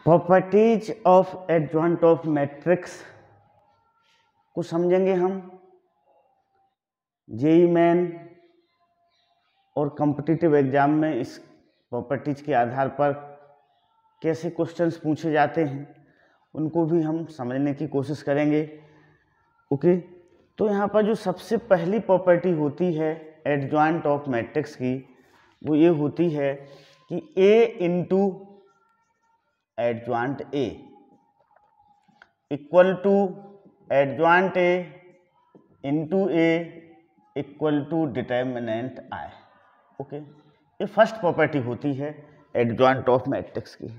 Properties of adjoint of matrix को समझेंगे हम। जेईई मेन और कॉम्पिटिटिव एग्जाम में इस प्रॉपर्टीज के आधार पर कैसे क्वेश्चंस पूछे जाते हैं उनको भी हम समझने की कोशिश करेंगे। ओके, तो यहाँ पर जो सबसे पहली प्रॉपर्टी होती है एडजॉइंट ऑफ मैट्रिक्स की वो ये होती है कि A into adjoint A equal to adjoint A into A equal to determinant I। Okay, ये फर्स्ट प्रॉपर्टी होती है एडजॉइंट ऑफ मैट्रिक्स की।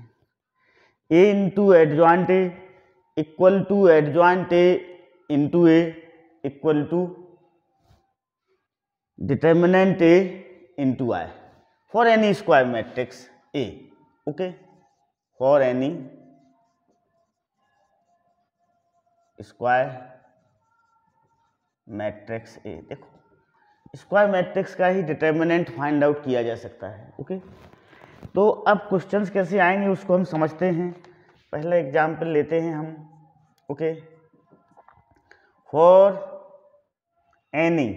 A into adjoint A equal to adjoint A into A equal to determinant A into I for any square matrix A। Okay, for any square matrix A। देखो, square matrix का ही determinant find out किया जा सकता है। Okay, तो अब questions कैसे आएंगे उसको हम समझते हैं। पहला एग्जाम्पल लेते हैं हम। Okay, for any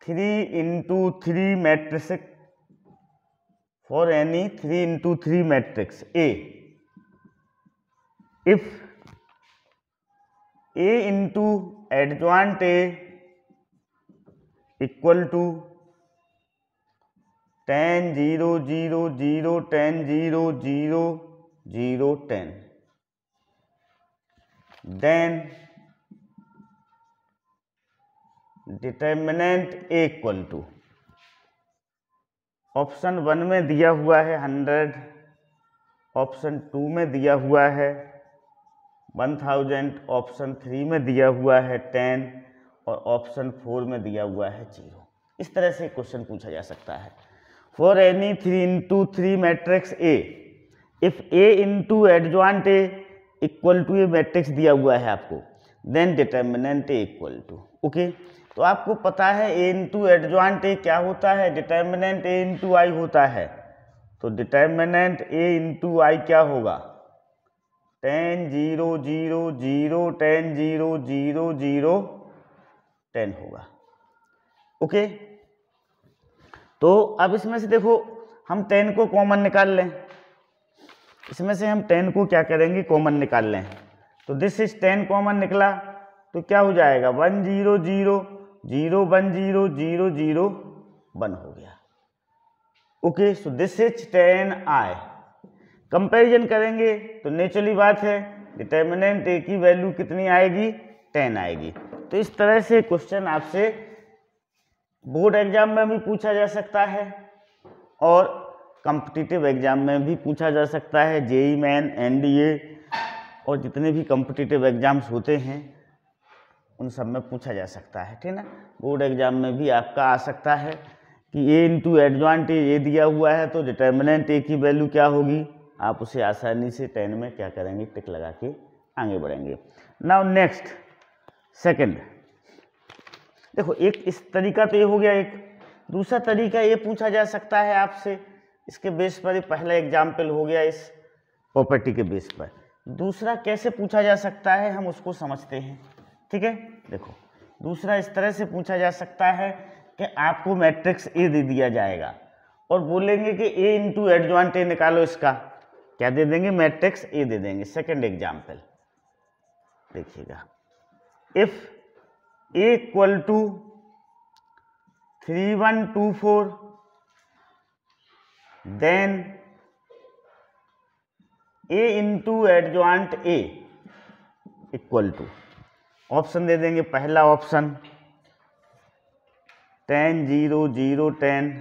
3 into 3 matrix, for any 3 into 3 matrix A, if A into adjoint A equal to 10 0 0 0 10 0 0 0 10, then determinant A equal to, option 1 में दिया हुआ है 100, ऑप्शन 2 में दिया हुआ है 1000, ऑप्शन 3 में दिया हुआ है 10 और ऑप्शन 4 में दिया हुआ है 0। इस तरह से क्वेश्चन पूछा जा सकता है। For any 3 into 3 matrix A, if A into adjoint A equal to, ये मैट्रिक्स दिया हुआ है आपको, then determinant A equal to. Okay, तो आपको पता है A इंटू एडजॉइंट A क्या होता है, डिटर्मिनेंट A इंटू I होता है। तो डिटर्मिनेंट A इंटू I क्या होगा, 10 0 0 0 10 0 0 0 10 होगा। ओके, तो अब इसमें से देखो हम 10 को कॉमन निकाल लें। इसमें से हम 10 को क्या करेंगे, कॉमन निकाल लें। तो दिस इज 10 कॉमन निकला तो क्या हो जाएगा, 1 0 0 0 1 0 0 0 1 हो गया। Okay, so this is 10I। Comparison करेंगे तो नेचुरली बात है डिटर्मिनेंट A की वैल्यू कितनी आएगी, 10 आएगी। तो इस तरह से क्वेश्चन आपसे बोर्ड एग्जाम में भी पूछा जा सकता है और कॉम्पिटिटिव एग्जाम में भी पूछा जा सकता है। जेईई मेन, एनडीए और जितने भी कॉम्पिटिटिव एग्जाम्स होते हैं उन सब में पूछा जा सकता है, ठीक ना। बोर्ड एग्जाम में भी आपका आ सकता है कि A इंटू एडजॉइंट A दिया हुआ है तो डिटर्मिनेंट A की वैल्यू क्या होगी, आप उसे आसानी से 10 में क्या करेंगे, टिक लगा के आगे बढ़ेंगे। नाउ नेक्स्ट सेकंड, देखो एक इस तरीका तो ये हो गया। एक दूसरा तरीका ये पूछा जा सकता है आपसे, इसके बेस पर, ये पहला एग्जाम्पल हो गया इस प्रॉपर्टी के बेस पर। दूसरा कैसे पूछा जा सकता है हम उसको समझते हैं, ठीक है। देखो दूसरा इस तरह से पूछा जा सकता है कि आपको मैट्रिक्स A दे दिया जाएगा और बोलेंगे कि A इंटू एडजॉइंट A निकालो, इसका क्या दे देंगे, मैट्रिक्स A दे देंगे। सेकंड एग्जाम्पल देखिएगा, if A equal to 3 1 2 4, then A into adjoint A equal to, option दे देंगे। पहला ऑप्शन 10 0 0 10,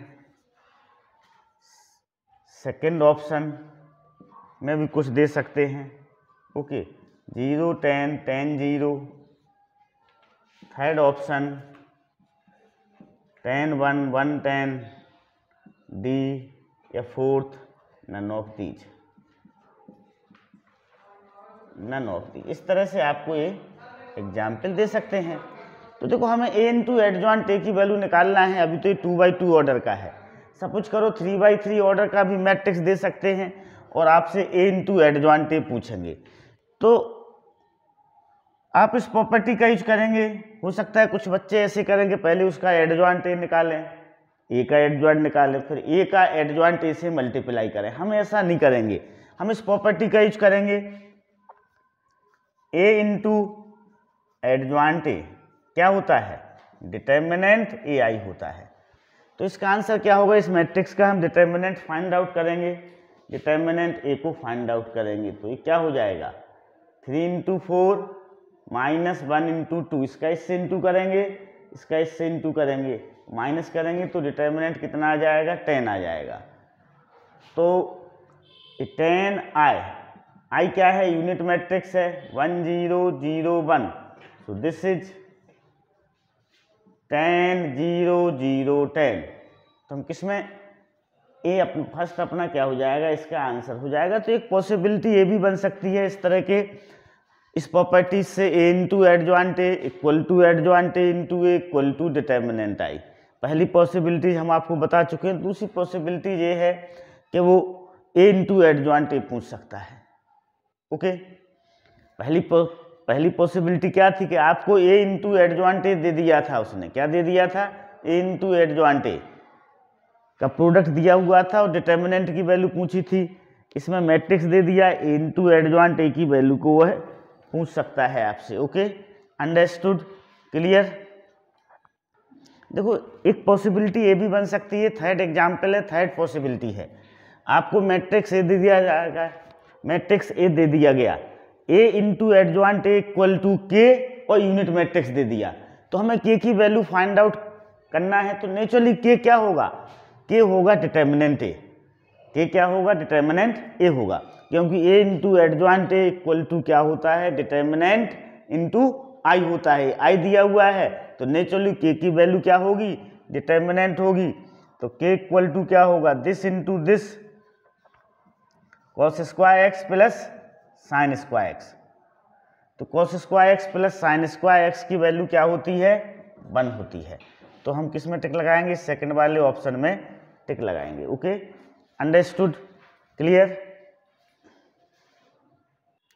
सेकेंड ऑप्शन में भी कुछ दे सकते हैं। ओके, 0 10 10 0, थर्ड ऑप्शन 10 1 1 10 डी, या fourth none of these, none of these. इस तरह से आपको ये एग्जाम्पल दे सकते हैं। तो देखो हमें A इंटू एडजॉइंट A की वैल्यू निकालना है। अभी तो ये 2 by 2 ऑर्डर का है। सपोज करो 3 by 3 ऑर्डर का भी मैट्रिक्स दे सकते हैं और आपसे ए इंटू एडजॉइंट ए पूछेंगे, तो आप इस प्रॉपर्टी का यूज करेंगे। हो सकता है कुछ बच्चे ऐसे करेंगे, पहले उसका एडजॉइंट ए निकालें, ए का एडजॉइंट निकालें, फिर ए का एडजॉइंट ए से मल्टीप्लाई करें। हम ऐसा नहीं करेंगे, हम इस प्रॉपर्टी का यूज करेंगे। ए इंटू एडजॉइंट ए क्या होता है, डिटर्मिनेंट ए आई होता है। तो इसका आंसर क्या होगा, इस मैट्रिक्स का हम डिटर्मिनेंट फाइंड आउट करेंगे, डिटर्मिनेंट ए को फाइंड आउट करेंगे। तो ये क्या हो जाएगा, 3 इंटू 4 माइनस 1 इंटू 2, इसका इससे इंटू करेंगे, इसका इससे इंटू करेंगे, माइनस करेंगे तो डिटर्मिनेंट कितना आ जाएगा, 10 आ जाएगा। तो 10 आई क्या है, यूनिट मैट्रिक्स है, 1 0 0 1, सो दिस इज 10 0 0 10। तो हम किसमें ए फर्स्ट अपना क्या हो जाएगा, इसका आंसर हो जाएगा। तो एक पॉसिबिलिटी ये भी बन सकती है इस तरह के, इस प्रॉपर्टी से A into adjoint A equal to adjoint A into A equal to determinant I. पहली पॉसिबिलिटी हम आपको बता चुके हैं। दूसरी पॉसिबिलिटी ये है कि वो ए इंटू एडजॉइंट ए पूछ सकता है। ओके, पहली पॉसिबिलिटी क्या थी कि आपको ए इंटू एडजॉइंट ए दे दिया था, उसने क्या दे दिया था, ए इंटू एडजॉइंट ए का प्रोडक्ट दिया हुआ था और डिटर्मिनेंट की वैल्यू पूछी थी। इसमें मैट्रिक्स दे दिया, ए इंटू एडजॉइंट ए की वैल्यू को वह पूछ सकता है आपसे। Okay, understood, clear. देखो एक पॉसिबिलिटी ये भी बन सकती है, थर्ड एग्जाम्पल है, थर्ड पॉसिबिलिटी है। आपको मैट्रिक्स ए दे दिया जाएगा, मैट्रिक्स ए दे दिया गया, A into adjoint A equal to K और यूनिट मैट्रिक्स दे दिया। तो हमें के की वैल्यू फाइंड आउट करना है। तो नेचुरली के क्या होगा, के होगा डिटर्मिनेंट ए, के क्या होगा, डिटर्मिनेंट ए होगा, क्योंकि A into adjoint A equal to क्या होता है, डिटर्मिनेंट इंटू आई होता है। आई दिया हुआ है तो नेचुरली के की वैल्यू क्या होगी, डिटर्मिनेंट होगी। तो के इक्वल टू क्या होगा, this into this cos square X plus sine square X. तो cos square X plus sine square X की वैल्यू क्या होती है, 1 होती है। तो हम किस में टिक लगाएंगे, सेकंड वाले ऑप्शन में टिक लगाएंगे। Okay, understood, clear.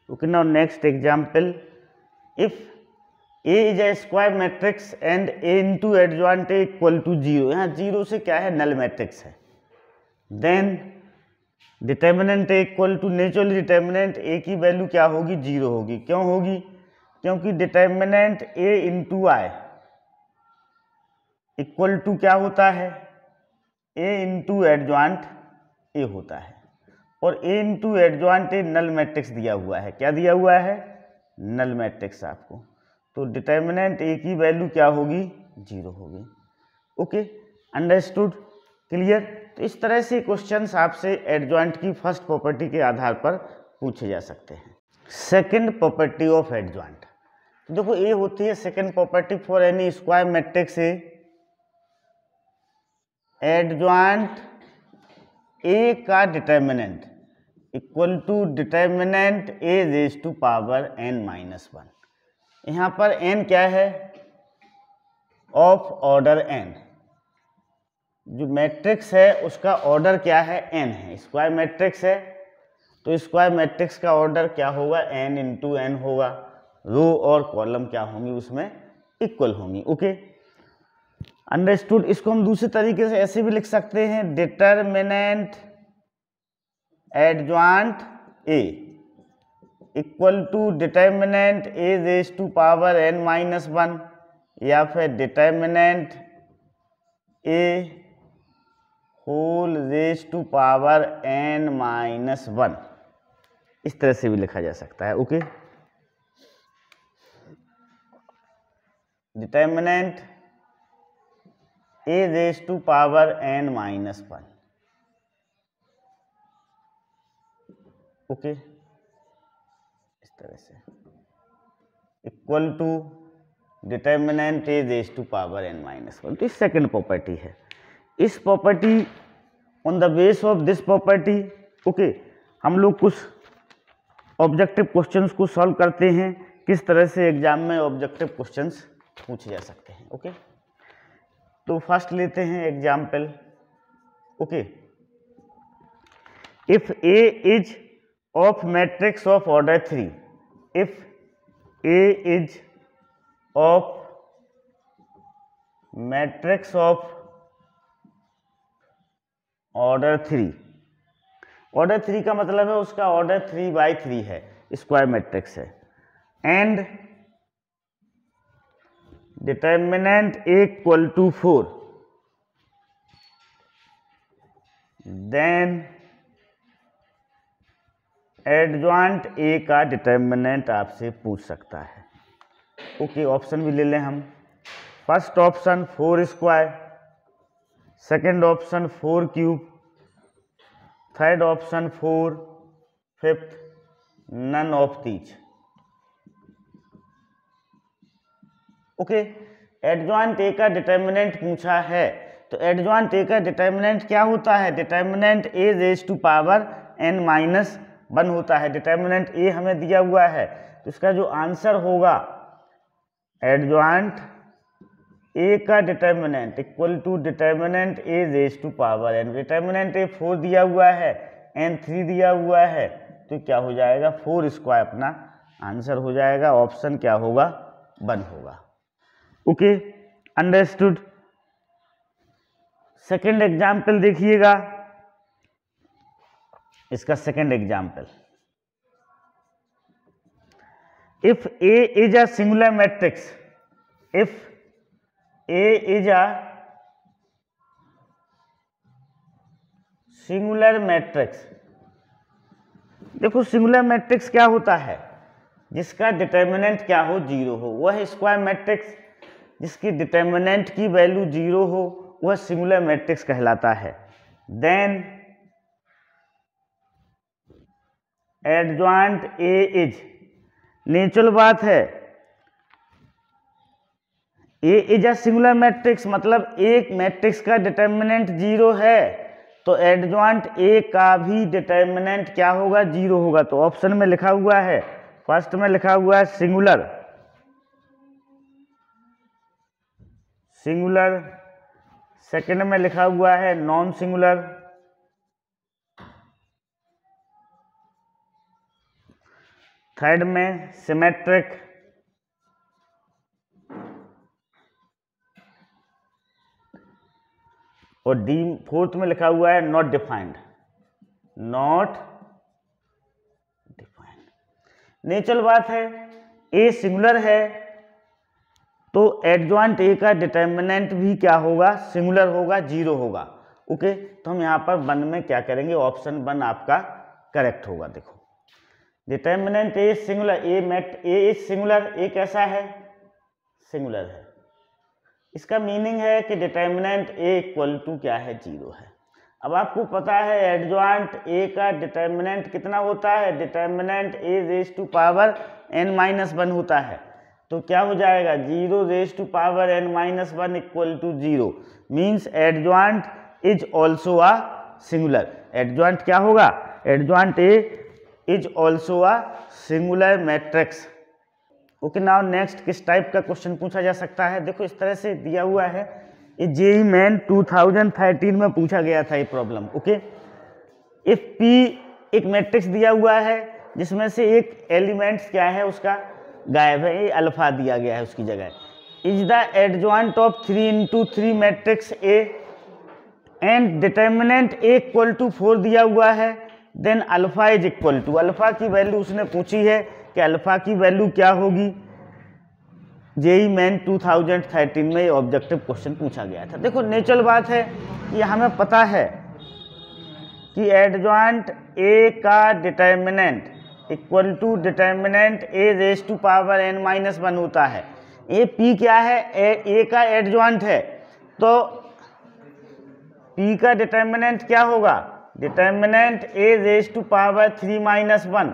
Okay, now next example, if A is A square matrix and A into adjoint A equal to 0, यहाँ 0 से क्या है, नल मैट्रिक्स है, then determinant A equal to, naturally determinant A की value क्या होगी, 0 होगी। क्यों होगी, क्योंकि determinant A into I equal to क्या होता है, ए इंटू एडजॉइंट ए होता है। और A into adjoint A null matrix दिया हुआ है, क्या दिया हुआ है, नल मैट्रिक्स आपको। तो डिटर्मिनेंट ए की वैल्यू क्या होगी, 0 होगी। Okay, understood, clear. तो इस तरह से क्वेश्चंस आपसे एडजॉइंट की फर्स्ट प्रॉपर्टी के आधार पर पूछे जा सकते हैं। सेकंड प्रॉपर्टी ऑफ एडजॉइंट, तो देखो ये होती है second property for any square matrix A, adjoint A का determinant equal to determinant A raise to power n minus 1। यहाँ पर n क्या है, ऑफ ऑर्डर n, जो मैट्रिक्स है उसका ऑर्डर क्या है, n है, स्क्वायर मैट्रिक्स है तो स्क्वायर मैट्रिक्स का ऑर्डर क्या होगा, n इंटू n होगा। रो और कॉलम क्या होंगी, उसमें इक्वल होंगी। Okay, understood. इसको हम दूसरे तरीके से ऐसे भी लिख सकते हैं, determinant adjoint A equal to determinant A raise to power n minus 1, या फिर determinant A whole raise to power n minus 1, इस तरह से भी लिखा जा सकता है। Okay, determinant A raise to power n minus 1। Okay, इस तरह से equal to determinant A raise to power n minus 1। तो इस सेकंड प्रॉपर्टी है। इस property, on the base of this property, okay, हम लोग कुछ ऑब्जेक्टिव क्वेश्चंस को सॉल्व करते हैं, किस तरह से एग्जाम में ऑब्जेक्टिव क्वेश्चंस पूछे जा सकते हैं। ओके, तो फर्स्ट लेते हैं example. Okay, if A is of matrix of order 3, if A is of matrix of order 3, order 3 का मतलब है उसका ऑर्डर 3/3 है, स्क्वायर मैट्रिक्स है, and determinant A equal to 4, then adjoint A का डिटर्मिनेंट आपसे पूछ सकता है। ओके, ऑप्शन भी ले लें हम। First option 4 square, second option 4 cube, third option 4, fifth none of these. Okay, adjoint A का डिटर्मिनेंट पूछा है, तो एडजॉइंट ए का डिटर्मिनेंट क्या होता है? Determinant A raise to power n-1 होता है। डिटर्मिनेंट ए हमें दिया हुआ है, तो इसका जो आंसर होगा एडजॉइंट ए का determinant equal to determinant A raise to power n। Determinant A 4 दिया हुआ है, n 3 दिया हुआ है, तो क्या हो जाएगा 4 स्क्वायर अपना आंसर हो जाएगा। ऑप्शन क्या होगा? 1 होगा। Okay, understood. सेकेंड एग्जाम्पल देखिएगा, इसका second example, if A is a singular matrix, if A is a singular matrix. देखो सिंगुलर मैट्रिक्स क्या होता है? जिसका डिटर्मिनेंट क्या हो? 0 हो, वह स्क्वायर मैट्रिक्स। जिसकी डिटर्मिनेंट की वैल्यू 0 हो वह सिंगुलर मैट्रिक्स कहलाता है। Then adjoint A is, natural बात है, A is a singular matrix मतलब एक मैट्रिक्स का डिटर्मिनेंट 0 है, तो एडजॉइंट ए का भी डिटर्मिनेंट क्या होगा? 0 होगा। तो ऑप्शन में लिखा हुआ है, फर्स्ट में लिखा हुआ है सिंगुलर, सिंगुलर, सेकंड में लिखा हुआ है नॉन सिंगुलर, थर्ड में सिमेट्रिक, और डी फोर्थ में लिखा हुआ है not defined, not defined. Natural बात है, ए सिंगुलर है तो एडजॉइंट ए का डिटर्मिनेंट भी क्या होगा? सिंगुलर होगा, 0 होगा। ओके, तो हम यहाँ पर 1 में क्या करेंगे? ऑप्शन 1 आपका करेक्ट होगा। देखो determinant A singular, A is singular, A कैसा है? सिंगुलर है। इसका मीनिंग है कि डिटर्मिनेंट ए इक्वल टू क्या है? 0 है। अब आपको पता है एडजॉइंट ए का डिटर्मिनेंट कितना होता है? Determinant A raise to power n-1 होता है, तो क्या हो जाएगा? 0 raise to power n-1 equal to 0 means adjoint is also a singular. Adjoint क्या होगा? Adjoint A is also a singular matrix. Okay, now next किस टाइप का क्वेश्चन पूछा जा सकता है? देखो इस तरह से दिया हुआ है, ये जेईई मेन 2013 में पूछा गया था ये प्रॉब्लम। ओके, इफ पी एक मैट्रिक्स दिया हुआ है जिसमें से एक एलिमेंट्स क्या है उसका गायब है, ये अल्फा दिया गया है उसकी जगह। Is the adjoint of 3x3 matrix A and determinant A equal to 4 दिया हुआ है, then alpha is equal to, alpha की वैल्यू उसने पूछी है कि अल्फा की वैल्यू क्या होगी। जेईई मेन 2013 में ये ऑब्जेक्टिव क्वेश्चन पूछा गया था। देखो नेचुरल बात है कि हमें पता है कि एडजॉइंट ए का determinant equal to determinant A raise to power n-1 होता है। ए पी क्या है? ए का एडजॉइंट है, तो पी का डिटर्मिनेंट क्या होगा? Determinant A raise to power 3-1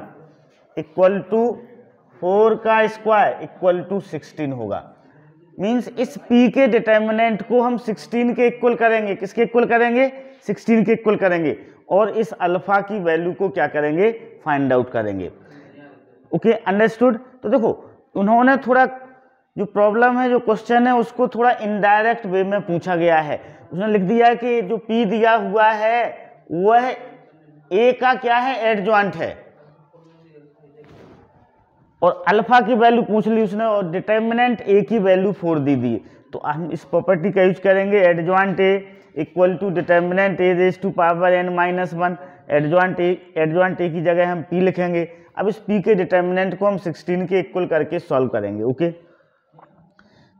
equal to 4 का स्क्वायर इक्वल टू 16 होगा। मीन्स इस p के डिटर्मिनेंट को हम 16 के इक्वल करेंगे। किसके इक्वल करेंगे? 16 के इक्वल करेंगे, और इस अल्फा की वैल्यू को क्या करेंगे? फाइंड आउट करेंगे। Okay, understood. तो देखो उन्होंने थोड़ा जो प्रॉब्लम है, जो क्वेश्चन है, उसको थोड़ा इनडायरेक्ट वे में पूछा गया है। उसने लिख दिया कि जो p दिया हुआ है वह ए का क्या है, एडजॉइंट है, और अल्फा की वैल्यू पूछ ली उसने और डिटर्मिनेंट ए की वैल्यू 4 दी दी। तो हम इस प्रॉपर्टी का यूज करेंगे, adjoint A equal to determinant A raise to power n minus 1। Adjoint A की जगह हम p लिखेंगे। अब इस p के डिटर्मिनेंट को हम 16 के इक्वल करके सॉल्व करेंगे। ओके,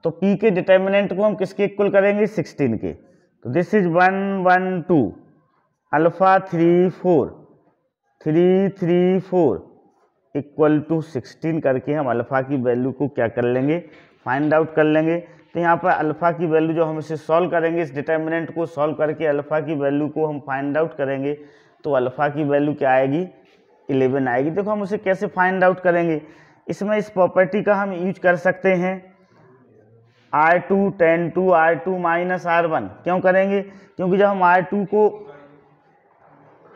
तो p के डिटर्मिनेंट को हम किसके इक्वल करेंगे, 16 के। तो this is 1 1 2 alpha 3 4 3 3 4 equal to 16 करके हम अल्फा की वैल्यू को क्या कर लेंगे, फाइंड आउट कर लेंगे। तो यहाँ पर अल्फा की वैल्यू जो हम इसे सॉल्व करेंगे, इस डिटर्मिनेंट को सॉल्व करके अल्फा की वैल्यू को हम फाइंड आउट करेंगे, तो अल्फा की वैल्यू क्या आएगी, 11 आएगी। देखो हम उसे कैसे फाइंड आउट करेंगे, इसमें इस प्रॉपर्टी का हम यूज कर सकते हैं, R2 tan 2 R2 minus R1। क्यों करेंगे, क्योंकि जब हम R2 को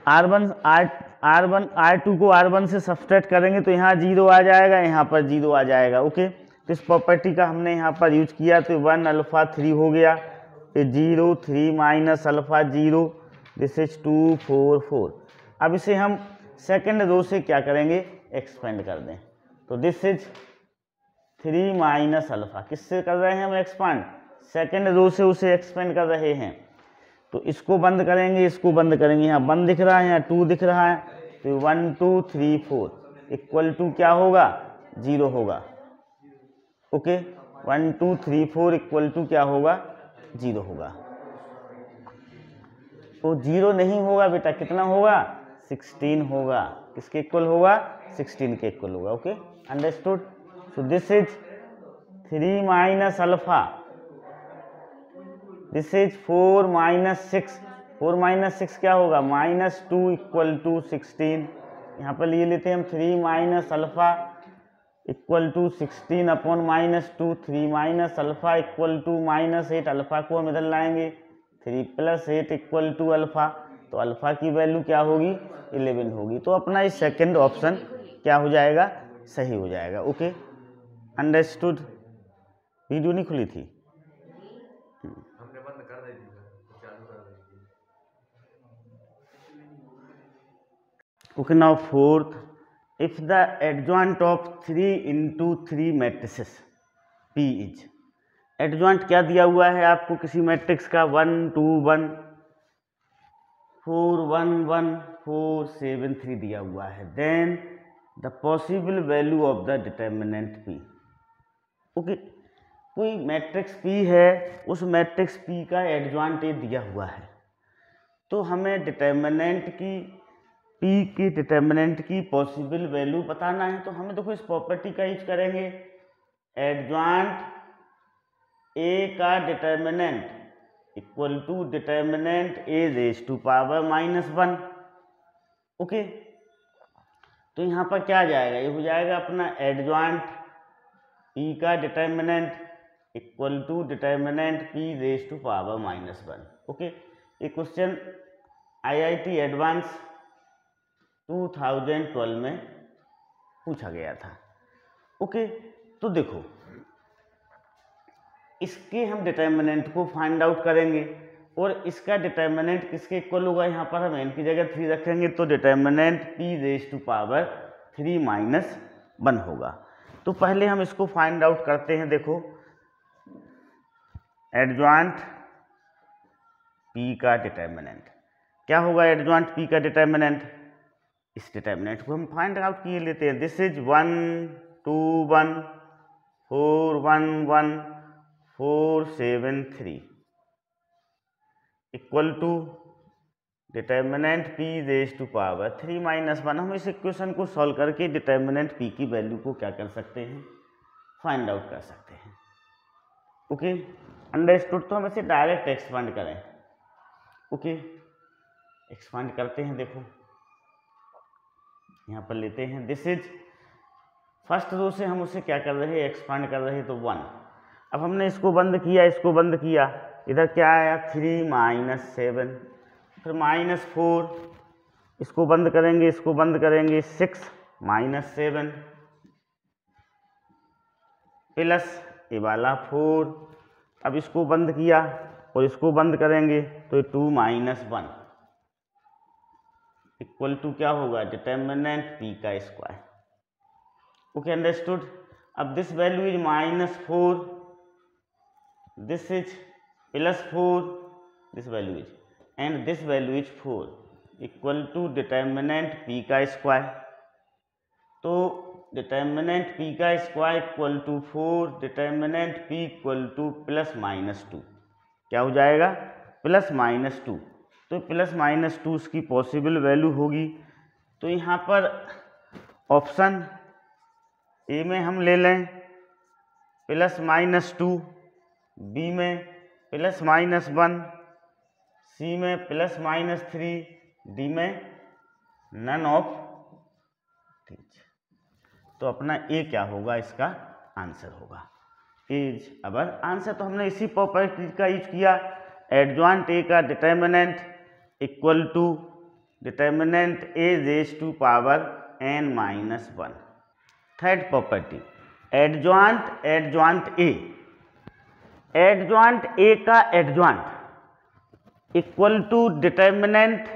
R2 को R1 से सब्सट्रैक्ट करेंगे तो यहाँ 0 आ जाएगा, यहाँ पर 0 आ जाएगा। ओके, तो इस प्रॉपर्टी का हमने यहाँ पर यूज किया, तो 1 अल्फा 3 हो गया, ये 0 3 माइनस अल्फा 0, दिस इज 2 4 4। अब इसे हम सेकेंड रो से क्या करेंगे, एक्सपेंड कर दें। तो दिस इज 3 माइनस अल्फा, किससे कर रहे हैं हम एक्सपांड, सेकेंड रो से उसे एक्सपेंड कर रहे हैं। तो इसको बंद करेंगे, इसको बंद करेंगे, यहाँ 1 दिख रहा है, यहाँ 2 दिख रहा है, तो 1 2 3 4 इक्वल टू क्या होगा, 0 होगा। ओके, 1 2 3 4 इक्वल टू क्या होगा, 0 होगा। तो 0 नहीं होगा बेटा, कितना होगा, 16 होगा। किसके इक्वल होगा, 16 के इक्वल होगा। Okay, understood. So this is 3 minus alpha, this is 4 minus 6, 4 minus 6 क्या होगा, -2 इक्वल टू 16। यहाँ पर लिए लेते हैं हम 3 minus alpha equal to 16 upon -2, 3 minus alpha equal to -8, alpha को हम इधर लाएंगे, 3 प्लस 8 इक्वल टू अल्फा, तो अल्फा की वैल्यू क्या होगी, 11 होगी। तो अपना ये सेकंड ऑप्शन क्या हो जाएगा, सही हो जाएगा। Okay, understood. वीडियो नहीं खुली थी, हमने बंद कर दी थी, चालू कर दी थी। Okay, now fourth, if the adjoint of 3 into 3 matrices P is, adjoint क्या दिया हुआ है आपको किसी मैट्रिक्स का, 1 2 1 4 1 1 4 7 3 दिया हुआ है, then the possible value of the determinant P। Okay, कोई मैट्रिक्स P है, उस मैट्रिक्स P का एडजॉइंट ए दिया हुआ है, तो हमें डिटर्मिनेंट की, P के डिटर्मिनेंट की पॉसिबल वैल्यू बताना है। तो हमें देखो इस प्रॉपर्टी का यूज करेंगे, एडजॉइंट A का determinant equal to determinant A raise to power -1। Okay, तो यहाँ पर क्या जाएगा, ये हो जाएगा अपना एडजॉइंट P का determinant equal to determinant P raise to power -1। Okay, ये क्वेश्चन IIT एडवांस 2012 में पूछा गया था। ओके, तो देखो इसके हम डिटर्मिनेंट को फाइंड आउट करेंगे, और इसका डिटर्मिनेंट किसके इक्वल होगा, यहाँ पर हम n की जगह 3 रखेंगे, तो determinant P raise to power 3 minus 1 होगा। तो पहले हम इसको फाइंड आउट करते हैं। देखो एडजॉइंट P का डिटर्मिनेंट क्या होगा, एडजॉइंट P का डिटर्मिनेंट, इस डिटर्मिनेंट को हम फाइंड आउट किए लेते हैं। This is 1 2 1 4 1 1 4 7 3 equal to determinant P raise to power 3 minus 1। हम इस इक्वेशन को सॉल्व करके डिटर्मिनेंट P की वैल्यू को क्या कर सकते हैं, फाइंड आउट कर सकते हैं। Okay, understood. तो हम इसे डायरेक्ट एक्सपांड करें। ओके, एक्सपांड करते हैं। देखो यहाँ पर लेते हैं, दिस इज फर्स्ट रो से हम उसे क्या कर रहे हैं, एक्सपांड कर रहे हैं, तो 1। अब हमने इसको बंद किया, इसको बंद किया, इधर क्या आया 3 माइनस 7, फिर -4, इसको बंद करेंगे, इसको बंद करेंगे, 6 माइनस 7 प्लस ये वाला 4। अब इसको बंद किया और इसको बंद करेंगे, तो 2 माइनस 1 इक्वल टू क्या होगा, डिटर्मिनेंट पी का स्क्वायर। Okay, understood. अब this value is -4, this is +4, this value is, and this value is 4, equal to determinant P का स्क्वायर। तो डिटर्मिनेंट पी का square equal to 4, determinant P equal to +-2, क्या हो जाएगा, +-2। तो +-2 उसकी पॉसिबल वैल्यू होगी। तो यहाँ पर ऑप्शन ए में हम ले लें +-2, बी में +-1, सी में +-3, डी में नन ऑफ दीज। तो अपना ए क्या होगा, इसका आंसर होगा, इज अवर आंसर। तो हमने इसी प्रॉपर्टी का यूज किया, एडजॉइंट ए का determinant equal to determinant A raise to power n-1। Third property, adjoint A का adjoint equal to determinant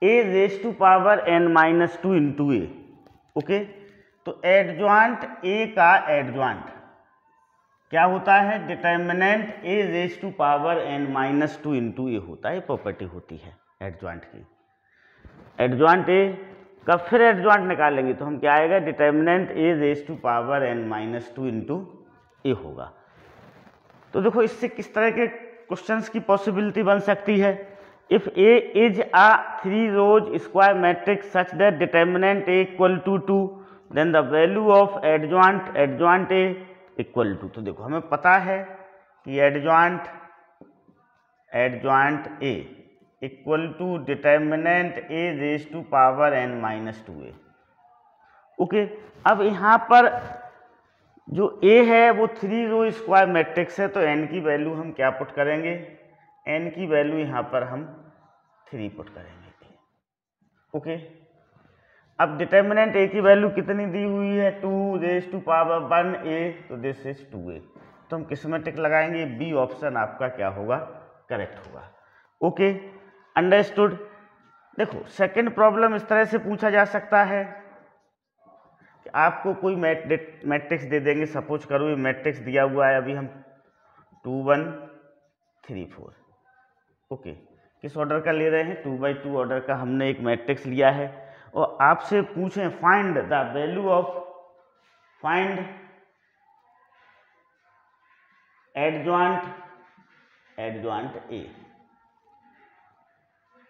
A raise to power n-2 into A. Okay, तो adjoint A का adjoint क्या होता है, determinant A raise to power n-2 into A होता है, property होती है एडजॉइंट की। एडजॉइंट ए का फिर एडजॉइंट निकालेंगे तो हम क्या आएगा, determinant A raise to power n-2 into A होगा। तो देखो इससे किस तरह के क्वेश्चंस की पॉसिबिलिटी बन सकती है। If A is a 3 rows square matrix such that determinant A equal to 2, then the value of adjoint A equal to. तो देखो हमें पता है कि adjoint A equal to determinant A raise to power n-2a। Okay, अब यहाँ पर जो ए है वो 3 row स्क्वायर मैट्रिक्स है, तो n की वैल्यू हम क्या पुट करेंगे, n की वैल्यू यहाँ पर हम 3 पुट करेंगे। ओके, अब डिटर्मिनेंट ए की वैल्यू कितनी दी हुई है, 2 रेज़ टू पावर 1a, तो दिस इज 2a। तो हम किस में टिक लगाएंगे, बी ऑप्शन आपका क्या होगा, करेक्ट होगा। Okay, understood. देखो सेकंड प्रॉब्लम इस तरह से पूछा जा सकता है कि आपको कोई मैट्रिक्स दे देंगे, सपोज करो ये मैट्रिक्स दिया हुआ है, अभी हम 2 1 3 4। ओके, किस ऑर्डर का ले रहे हैं, 2 by 2 ऑर्डर का हमने एक मैट्रिक्स लिया है, और आपसे पूछें find the value of, find adjoint A.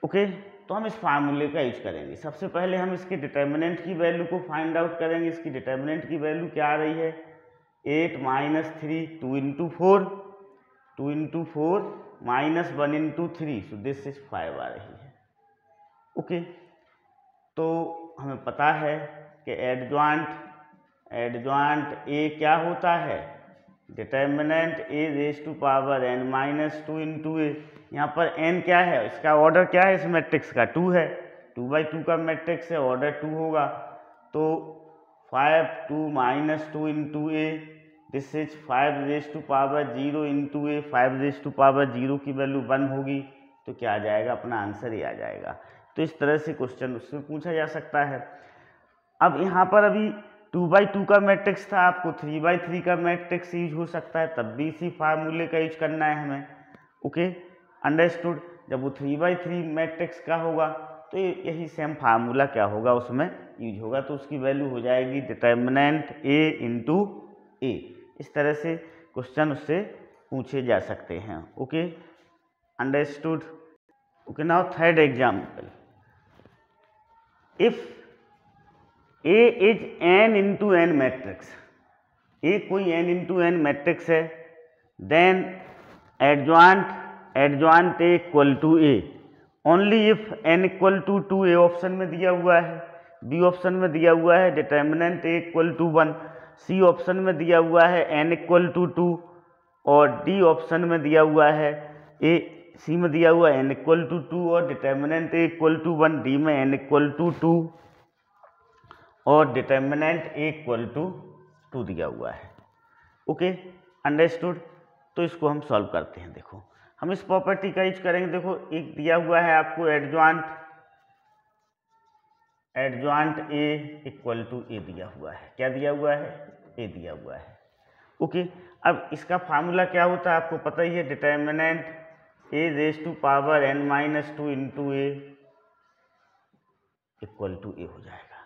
Okay, तो हम इस फार्मूले का यूज करेंगे। सबसे पहले हम इसके डिटर्मिनेंट की वैल्यू को फाइंड आउट करेंगे। इसकी डिटर्मिनेंट की वैल्यू क्या आ रही है, 8 - 3, 2 × 4, 2 × 4 -1 × 3, सो दिस इज 5 आ रही है। ओके, तो हमें पता है कि एडजॉइंट ए क्या होता है, determinant A raise to power n-2 into A. यहाँ पर n क्या है, इसका ऑर्डर क्या है, इस मैट्रिक्स का 2 है, 2 by 2 का मैट्रिक्स है, ऑर्डर 2 होगा। तो 5 2 - 2 into A, this is 5 raise to power 0 into A. 5 raise to power 0 की वैल्यू 1 होगी, तो क्या आ जाएगा, अपना आंसर ही आ जाएगा। तो इस तरह से क्वेश्चन उसमें पूछा जा सकता है। अब यहाँ पर अभी 2 by 2 का मैट्रिक्स था, आपको 3 by 3 का मैट्रिक्स यूज हो सकता है, तब भी इसी फार्मूले का यूज करना है हमें। Okay, understood. जब वो 3 by 3 मैट्रिक्स का होगा तो यही सेम फार्मूला क्या होगा, उसमें यूज होगा, तो उसकी वैल्यू हो जाएगी डिटर्मिनेंट ए इंटू ए। इस तरह से क्वेश्चन उससे पूछे जा सकते हैं। Okay, understood. Okay, now third example, if A is n into n matrix, A कोई n इंटू एन मैट्रिक्स है, then adjoint A equal to A only if n equal to 2। A option में दिया हुआ है, B option में दिया हुआ है determinant A equal to 1, C option में दिया हुआ है n इक्वल टू 2, और डी ऑप्शन में दिया हुआ है सी में दिया हुआ है n इक्वल टू 2 और determinant A equal to 1, D में n इक्वल टू 2 और डिटर्मिनेंट ए इक्वल टू 2 दिया हुआ है। Okay, understood. तो इसको हम सॉल्व करते हैं। देखो हम इस प्रॉपर्टी का यूज करेंगे। देखो एक दिया हुआ है आपको adjoint adjoint A equal to A दिया हुआ है। क्या दिया हुआ है? ए दिया हुआ है। ओके, अब इसका फार्मूला क्या होता है आपको पता ही है, determinant A raise to power n minus 2 into A equal to A हो जाएगा।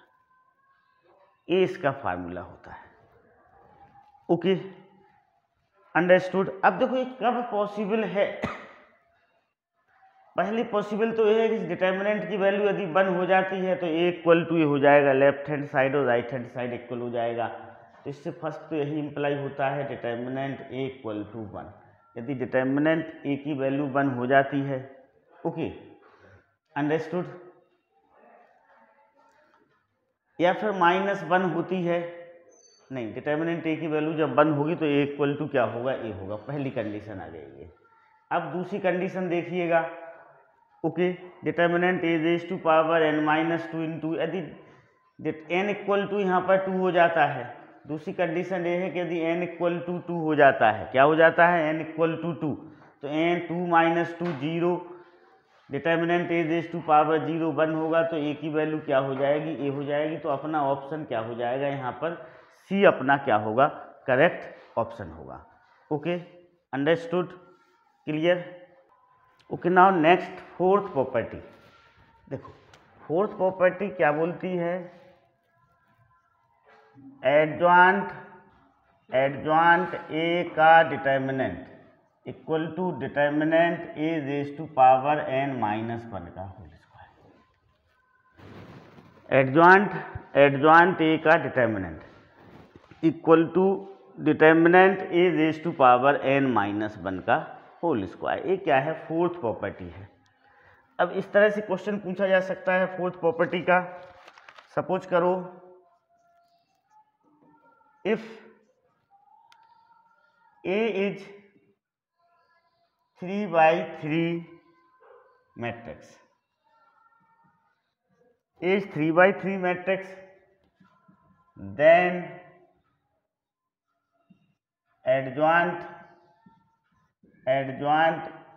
ए इसका फार्मूला होता है। Okay, understood. अब देखो ये कब पॉसिबल है? पहली पॉसिबल तो ये है कि डिटर्मिनेंट की वैल्यू यदि 1 हो जाती है तो ए इक्वल टू ए हो जाएगा, लेफ्ट हैंड साइड और राइट हैंड साइड इक्वल हो जाएगा। तो इससे फर्स्ट तो यही इंप्लाई होता है डिटर्मिनेंट ए इक्वल टू 1। यदि डिटर्मिनेंट ए की वैल्यू 1 हो जाती है, ओके, अंडरस्टूड, या फिर -1 होती है, नहीं, डिटर्मिनेंट ए की वैल्यू जब 1 होगी तो ए इक्वल टू क्या होगा? ए होगा। पहली कंडीशन आ गई है। अब दूसरी कंडीशन देखिएगा। Okay, determinant A raise to power n minus 2 into, यदि n इक्वल टू यहाँ पर 2 हो जाता है, दूसरी कंडीशन ये है कि यदि n इक्वल टू 2 हो जाता है, क्या हो जाता है? n इक्वल टू 2, तो n 2 minus 2 0, determinant A raise to power 0 1 होगा तो ए की वैल्यू क्या हो जाएगी? ए हो जाएगी। तो अपना ऑप्शन क्या हो जाएगा यहाँ पर? सी अपना क्या होगा? करेक्ट ऑप्शन होगा। Okay, understood, clear. Okay, now next fourth property. देखो फोर्थ प्रॉपर्टी क्या बोलती है? एडजॉइंट ए का determinant equal to determinant A raise to power n minus 1 का होल स्क्वायर। एडजॉइंट ए का determinant equal to determinant A raise to power n minus 1 का whole square. ये क्या है? फोर्थ प्रॉपर्टी है। अब इस तरह से क्वेश्चन पूछा जा सकता है फोर्थ प्रॉपर्टी का। सपोज करो if A is 3/3 matrix, A is 3/3 matrix, then adjoint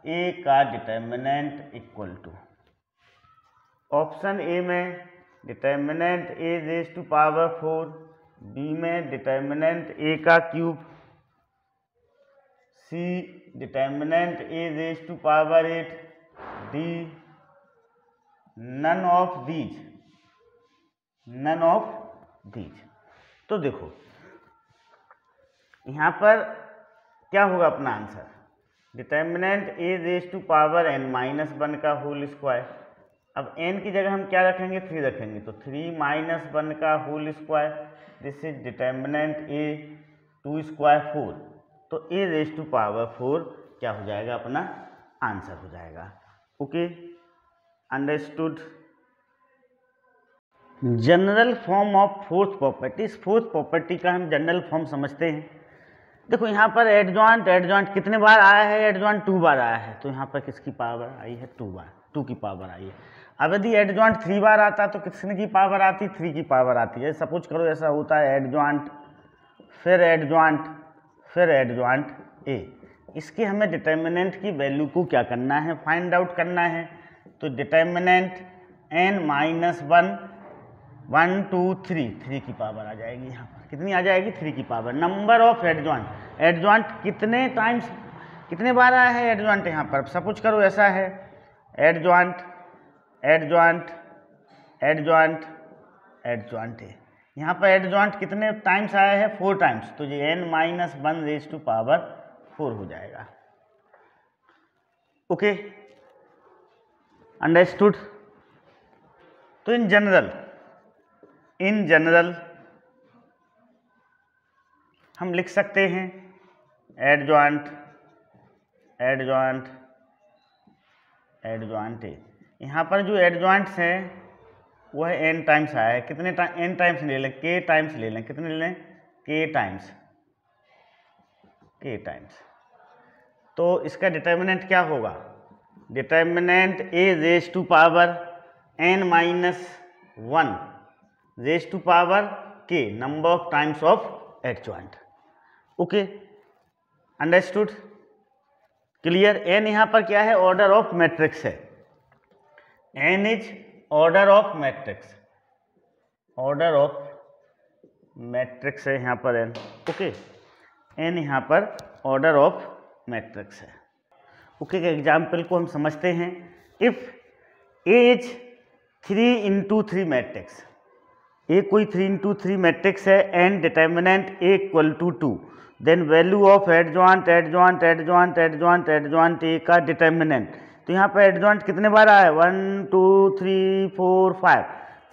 A का determinant equal to, option A में determinant A raise to power 4, B में डिटर्मिनेंट ए का cube, C determinant A raise to power 8, D none of these. तो देखो यहाँ पर क्या होगा अपना answer? Determinant A raise to power n minus 1 का होल स्क्वायर। अब n की जगह हम क्या रखेंगे? 3 रखेंगे, तो 3 माइनस 1 का whole square, this is determinant A 2 square 4। तो ए रेज टू पावर 4 क्या हो जाएगा? अपना आंसर हो जाएगा। Okay, understood. General form of fourth property. इस फोर्थ प्रॉपर्टी का हम जनरल फॉर्म समझते हैं। देखो यहाँ पर एडजॉइंट कितने बार आया है? एडजॉइंट 2 बार आया है, तो यहाँ पर किसकी पावर आई है? 2 बार, 2 की पावर आई है। अब यदि एडजॉइंट 3 बार आता तो कितने की पावर आती? 3 की पावर आती है। सपोज करो ऐसा होता है एडजॉइंट, फिर एडजॉइंट ए। इसके हमें डिटर्मिनेंट की वैल्यू को क्या करना है? फाइंड आउट करना है। तो डिटर्मिनेंट n माइनस 1 1 2 3 की पावर आ जाएगी। यहाँ पर कितनी आ जाएगी? 3 की पावर। नंबर ऑफ एडजॉइंट कितने टाइम्स, कितने बार आया है एडजॉइंट यहाँ पर? सपोज करो ऐसा है एडजॉइंट है। यहाँ पर एडजॉइंट कितने टाइम्स आया है? 4 टाइम्स। तो ये n minus 1 raise to power 4 हो जाएगा। Okay, understood. तो इन जनरल हम लिख सकते हैं एडजॉइंट ए। यहाँ पर जो एडजॉइंट्स हैं वो है n टाइम्स आया है। कितने n टाइम्स ले लें? k टाइम्स ले लें। कितने ले लें? k times. तो इसका डिटर्मिनेंट क्या होगा? Determinant a raise to power n minus 1 raise to power k, number of times of adjoint. Okay, understood, clear. n यहाँ पर क्या है? ऑर्डर ऑफ मैट्रिक्स है। n is order of matrix. Order of matrix है यहाँ पर n, okay, n यहाँ पर ऑर्डर ऑफ मैट्रिक्स है। ओके, एग्जाम्पल को हम समझते हैं। If A is 3×3 matrix, A कोई 3×3 मैट्रिक्स है and determinant A equal to 2, then value of adjoint adjoint adjoint adjoint adjoint A का डिटर्मिनेंट। तो यहाँ पर एडजॉइंट कितने बार आया है? 1 2 3 4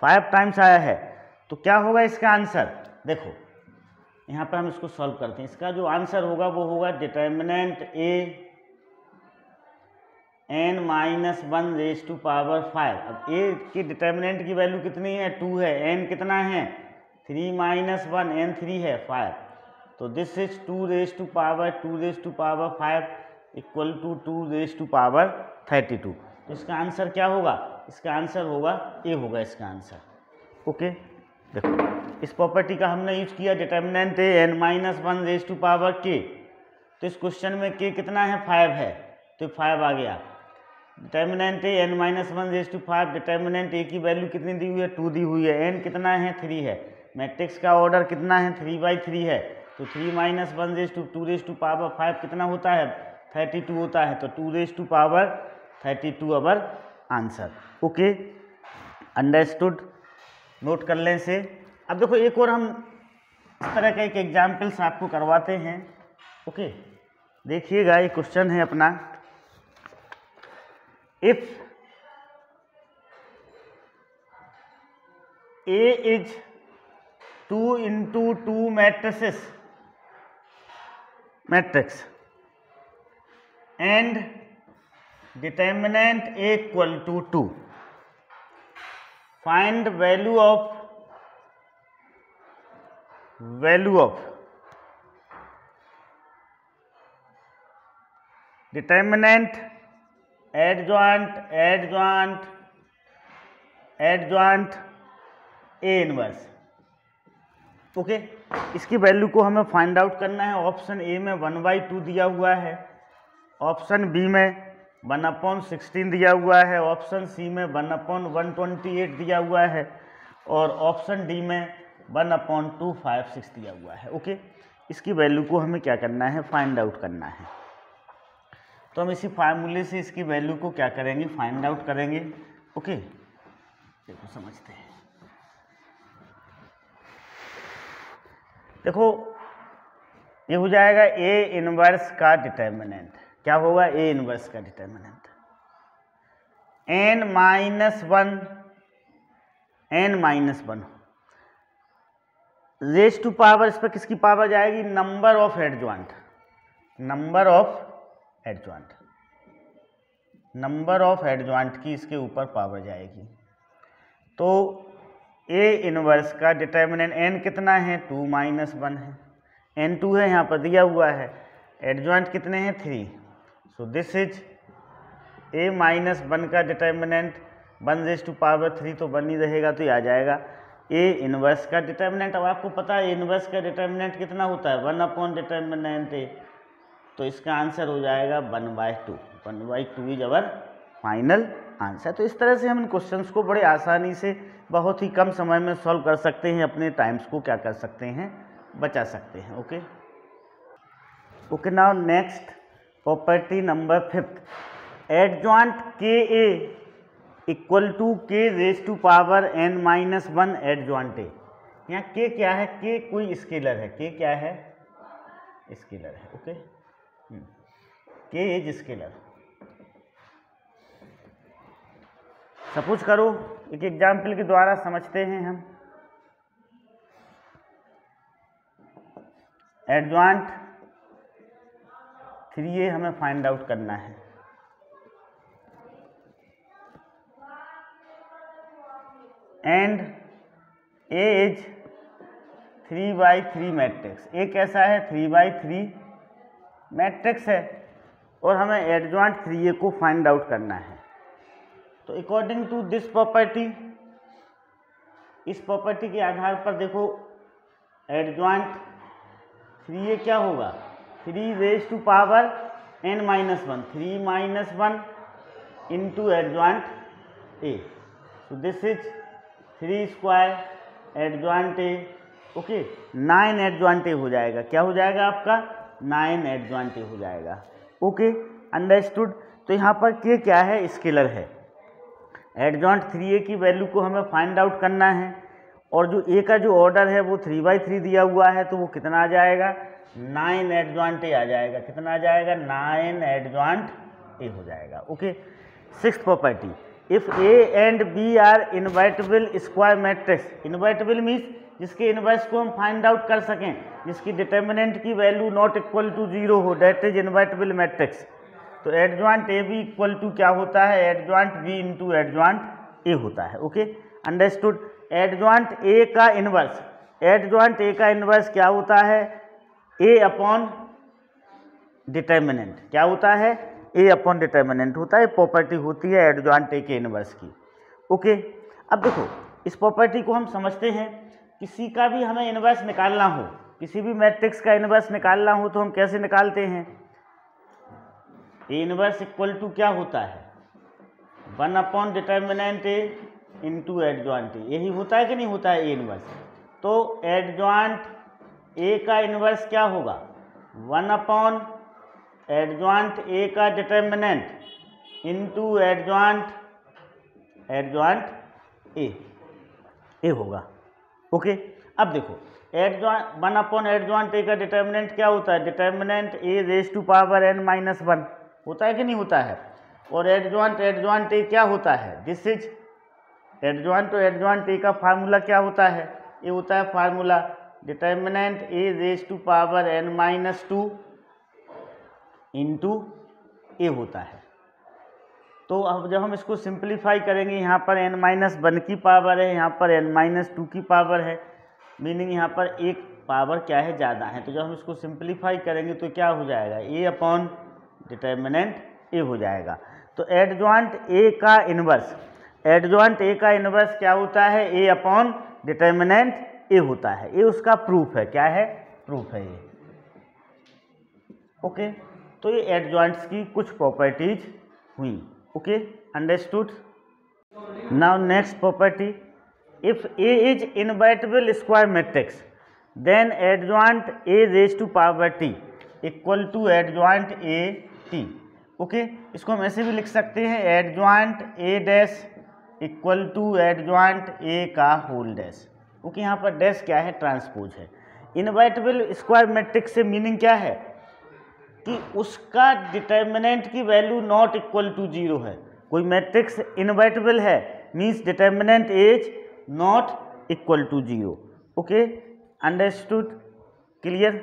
5 टाइम्स आया है। तो क्या होगा इसका आंसर? देखो यहाँ पर हम इसको सॉल्व करते हैं। इसका जो आंसर होगा वो होगा determinant A n-1 raise to power 5। अब A की डिटर्मिनेंट की वैल्यू कितनी है? 2 है। n कितना है? 3 - 1, n 3 है 5। तो this is 2 raise to power 5 equal to 2 raise to power 32। तो इसका आंसर क्या होगा? इसका आंसर होगा A होगा इसका आंसर। ओके, देखो इस प्रॉपर्टी का हमने यूज किया, determinant A n-1 raise to power k। तो इस क्वेश्चन में k कितना है? 5 है, तो 5 आ गया। Determinant A n-1 raise to 5, determinant A की वैल्यू कितनी दी हुई है? 2 दी हुई है। n कितना है? 3 है। मैट्रिक्स का ऑर्डर कितना है? 3/3 है। तो 3 - 1 raise to 2 raise to power 5 कितना होता है? 32 होता है। तो 2 raise to power 32 our answer. Okay, understood, note कर लें से। अब देखो एक और हम इस तरह का एक एग्जाम्पल्स आपको करवाते हैं। ओके, देखिएगा ये क्वेश्चन है अपना। If A is 2×2 matrix and determinant A equal to 2, find value of determinant adjoint A inverse. Okay, इसकी वैल्यू को हमें फाइंड आउट करना है। ऑप्शन ए में 1/2 दिया हुआ है, ऑप्शन बी में 1/16 दिया हुआ है, ऑप्शन सी में 1/128 दिया हुआ है और ऑप्शन डी में 1/256 दिया हुआ है। ओके, इसकी वैल्यू को हमें क्या करना है? फाइंड आउट करना है। तो हम इसी फार्मूले से इसकी वैल्यू को क्या करेंगे? फाइंड आउट करेंगे। ओके, देखो समझते हैं। देखो ये हो जाएगा A इनवर्स का डिटर्मिनेंट। क्या होगा? A इनवर्स का determinant n-1 raise to power, इस पर किसकी पावर जाएगी? नंबर ऑफ एडजॉइंट की इसके ऊपर पावर जाएगी। तो A इनवर्स का डिटर्मिनेंट n कितना है? 2 - 1 है, n 2 है यहाँ पर दिया हुआ है, एडजॉइंट कितने हैं? 3। सो दिस इज A - 1 का डिटर्मिनेंट 1 रेज टू पावर 3, तो 1 ही रहेगा, तो ये आ जाएगा A इनवर्स का डिटर्मिनेंट। अब आपको पता है इनवर्स का डिटर्मिनेंट कितना होता है? 1/डिटर्मिनेंट A। तो इसका आंसर हो जाएगा 1/2। 1/2 इज अवर फाइनल आंसर। तो इस तरह से हम इन क्वेश्चंस को बड़े आसानी से बहुत ही कम समय में सॉल्व कर सकते हैं, अपने टाइम्स को क्या कर सकते हैं? बचा सकते हैं। Okay okay, now next property number 5, adjoint KA equal to K raise to power n-1 adjoint A। यहाँ K क्या है? K कोई स्केलर है। K क्या है? स्केलर है। Okay, K is scalar. Suppose करो, एक एग्जाम्पल के द्वारा समझते हैं हम। एडजॉइंट 3A हमें फाइंड आउट करना है। And A is 3/3 matrix. A कैसा है? 3/3 मैट्रिक्स है और हमें एडजॉइंट 3A को फाइंड आउट करना है। तो अकॉर्डिंग टू दिस प्रॉपर्टी, इस प्रॉपर्टी के आधार पर देखो एडजॉइंट 3A क्या होगा? 3 raise to power n-1, 3 - 1 into adjoint A। So this is 3² adjoint A, okay 9 adjoint A हो जाएगा। क्या हो जाएगा आपका? 9 एडजॉइंट ए हो जाएगा। Okay, understood. तो यहाँ पर के क्या है? स्केलर है। एडजॉइंट 3a की वैल्यू को हमें फाइंड आउट करना है, और जो ए का जो ऑर्डर है वो 3/3 दिया हुआ है, तो वो कितना आ जाएगा? 9 एडजॉइंट ए आ जाएगा। कितना आ जाएगा? 9 एडजॉइंट ए हो जाएगा। Okay, sixth property, if A and B are invertible square matrix. Invertible means जिसके इनवर्स को हम फाइंड आउट कर सकें, जिसकी डिटर्मिनेंट की वैल्यू नॉट इक्वल टू 0 हो, दैट इज इनवर्टिबल मैट्रिक्स। तो adjoint A B equal to क्या होता है? Adjoint B into adjoint A होता है। Okay, understood. एडजॉइंट ए का इनवर्स, एडजॉइंट ए का इनवर्स क्या होता है? ए अपॉन डिटर्मिनेंट। क्या होता है? ए अपॉन डिटर्मिनेंट होता है। प्रॉपर्टी होती है एडजॉइंट ए के इनवर्स की। ओके, अब देखो इस प्रॉपर्टी को हम समझते हैं। किसी का भी हमें इनवर्स निकालना हो, किसी भी मैट्रिक्स का इनवर्स निकालना हो, तो हम कैसे निकालते हैं? ए इनवर्स इक्वल टू क्या होता है? 1 upon determinant A into adjoint ए। यही होता है कि नहीं होता है ए इनवर्स? तो एडजॉइंट ए का इनवर्स क्या होगा? 1 अपॉन एडजॉइंट ए का डिटर्मिनेंट इंटू एडजॉइंट ए होगा। ओके, अब देखो एडजॉइंट 1 अपॉन एडजॉइंट ए का डिटर्मिनेंट क्या होता है? Determinant A raise to power n-1 होता है कि नहीं होता है? और एडजॉइंट ए क्या होता है? This is adjoint. तो एडजॉइंट ए का फार्मूला क्या होता है? ये होता है formula determinant A raise to power n-2 into A होता है। तो अब जब हम इसको सिंप्लीफाई करेंगे, यहाँ पर n-1 की पावर है, यहाँ पर n-2 की पावर है, मीनिंग यहाँ पर एक पावर क्या है? ज़्यादा है। तो जब हम इसको सिंप्लीफाई करेंगे तो क्या हो जाएगा? ए अपॉन डिटर्मिनेंट ए हो जाएगा। तो एडजॉइंट ए का इनवर्स, एडजॉइंट ए का इनवर्स क्या होता है? ए अपॉन डिटर्मिनेंट ए होता है। ये उसका प्रूफ है। क्या है? प्रूफ है ये। ओके, तो ये एडजॉइंट्स की कुछ प्रॉपर्टीज हुई। Okay, understood. Now next property, if A is invertible square matrix then adjoint A raise to power T equal to adjoint A T. Okay, इसको हम ऐसे भी लिख सकते हैं, adjoint A dash equal to adjoint A का whole dash. Okay, यहाँ पर डैश क्या है? ट्रांसपोज है। इनवर्टिबल स्क्वायर मैट्रिक्स से मीनिंग क्या है? कि उसका डिटर्मिनेंट की वैल्यू नॉट इक्वल टू 0 है। कोई मैट्रिक्स इनवर्टिबल है means determinant is not equal to 0। Okay, understood, clear.